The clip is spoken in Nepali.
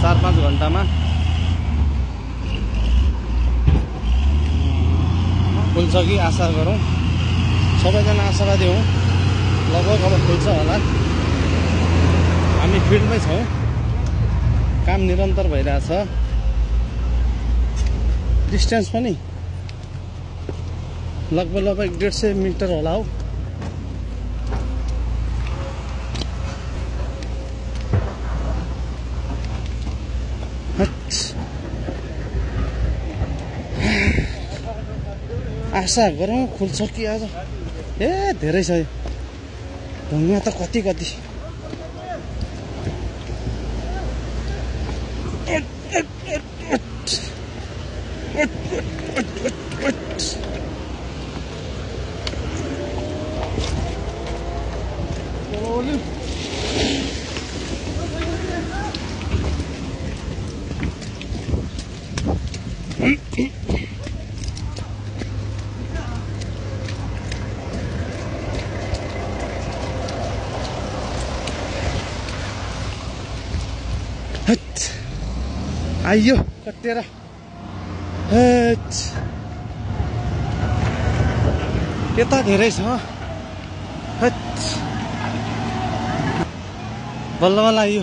4-5 घण्टामा खुल्छ कि आशा गरौँ। सबैजना आशावादी हौँ, लगभग अब खुल्छ होला। हामी फिल्डमै छौँ, काम निरन्तर भइरहेछ। डिस्टेन्स पनि लगभग 150 मिटर होला हौ। आशा गरौँ खुल्छ कि आज। ए धेरै छ यो ढुङ्गा त कति आइयो कटेर। यता धेरै छ। बल्ल बल्ल आइयो।